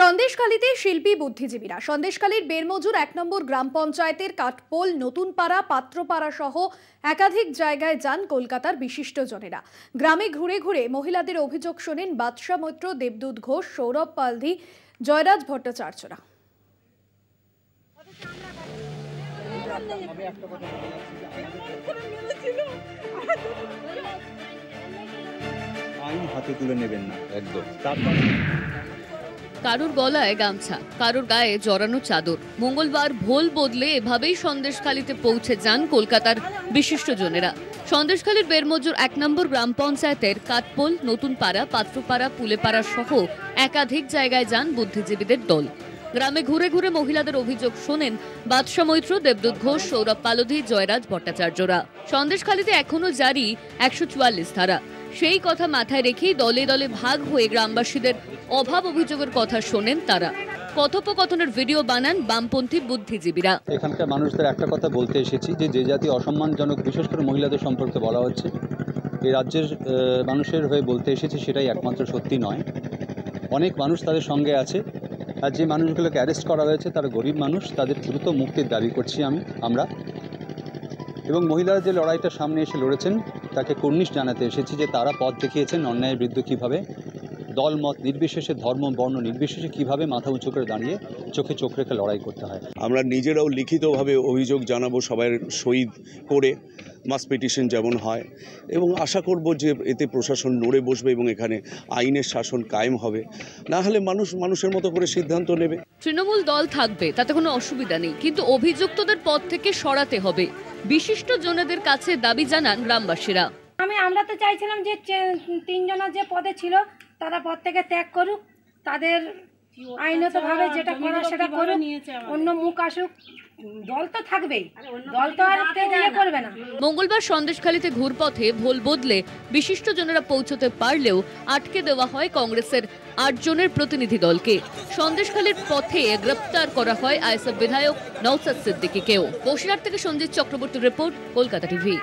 সন্দেশখালীতে শিল্পী বুদ্ধিজীবীরা সন্দেশখালীর বেরমজুর ১ নম্বর গ্রাম পঞ্চায়েতের কাঠপোল, নতুনপাড়া, পাত্রপাড়া সহ একাধিক জায়গায় যান কলকাতার বিশিষ্টজনেরা। গ্রামে ঘুরে ঘুরে মহিলাদের অভিযোগ শোনেন বাদশা মৈত্র, দেবদূত ঘোষ, সৌরভ পালধি, জয়রাজ ভট্টাচার্যরা। আইন হাতে তুলে নেবেন না একদম। কারুর গলায় গামছা, কারুর গায়ে জড়ানো চাদর। মঙ্গলবার ভোল বদলে এভাবেই সন্দেশখালীতে পৌঁছে যান কলকাতার বিশিষ্টজনেরা। সন্দেশখালীর বেরমজুর ১ নম্বর গ্রাম পঞ্চায়েতের কাঠপোল, নতুনপাড়া, পাত্রপাড়া, পুলেপাড়া সহ একাধিক জায়গায় যান বুদ্ধিজীবীদের দল। গ্রামে ঘুরে ঘুরে মহিলাদের অভিযোগ শোনেন বাদশা মৈত্র, দেবদূত ঘোষ, সৌরভ পালধি, জয়রাজ ভট্টাচার্যরা। সন্দেশখালীতে এখনো জারি ১৪৪ ধারা। সেই কথা মাথায় রেখেই দলে দলে ভাগ হয়ে গ্রামবাসীদের অভাব অভিযোগের কথা শোনেন তারা। কথোপকথনের ভিডিও বানান বামপন্থী বুদ্ধিজীবীরা। এখানকার মানুষদের একটা কথা বলতে এসেছি যে জাতি অসম্মানজনক বিশেষ করে মহিলাদের সম্পর্কে বলা হচ্ছে, এই রাজ্যের মানুষের হয়ে বলতে এসেছি সেটাই একমাত্র সত্যি নয়। অনেক মানুষ তাদের সঙ্গে আছে, আর যে মানুষগুলোকে অ্যারেস্ট করা হয়েছে তারা গরিব মানুষ, তাদের দ্রুত মুক্তির দাবি করছি আমরা। এবং মহিলারা যে লড়াইটা সামনে এসে লড়েছেন তাকে কুর্নিশ জানাতে এসেছি যে তারা পথ দেখিয়েছেন অন্যায়ের বিরুদ্ধে কীভাবে দল মত নির্বিশেষে, ধর্ম বর্ণ নির্বিশেষে কীভাবে মাথা উঁচু করে দাঁড়িয়ে চোখে চোখ রেখে লড়াই করতে হয়। আমরা নিজেরাও লিখিতভাবে অভিযোগ জানাবো, সবাই সই করে মাস পিটিশন যেমন হয়, এবং আশা করব যে এতে প্রশাসন নড়ে বসবে এবং এখানে আইনের শাসন কায়েম হবে। না হলে মানুষের মতো করে সিদ্ধান্ত নেবে। তৃণমূল দল থাকবে, তাতে কোনো অসুবিধা নেই, কিন্তু অভিযুক্তদের পদ থেকে সরাতে হবে। বিশিষ্ট জনেদের কাছে দাবি জানান গ্রামবাসীরা। আমরা তো চাইছিলাম যে ৩ জনের যে পদে ছিল তারা পদ থেকে ত্যাগ করুক, তাদের আইনতভাবে যেটা করার সেটা করুক, অন্য মুখ আসুক। দল তো থাকবেই, দল তো আর করবে না। মঙ্গলবার সন্দেশখালীতে ঘুরপথে ভোল বদলে বিশিষ্টজনেরা পৌঁছতে পারলেও আটকে দেওয়া হয় কংগ্রেসের ৮ জনের প্রতিনিধি দলকে। সন্দেশখালীর পথে গ্রেপ্তার করা হয় আইএসএফ বিধায়ক নওশাদ সিদ্দিকীকেও। বসিরহাট থেকে সঞ্জিত চক্রবর্তীর রিপোর্ট, কলকাতা টিভি।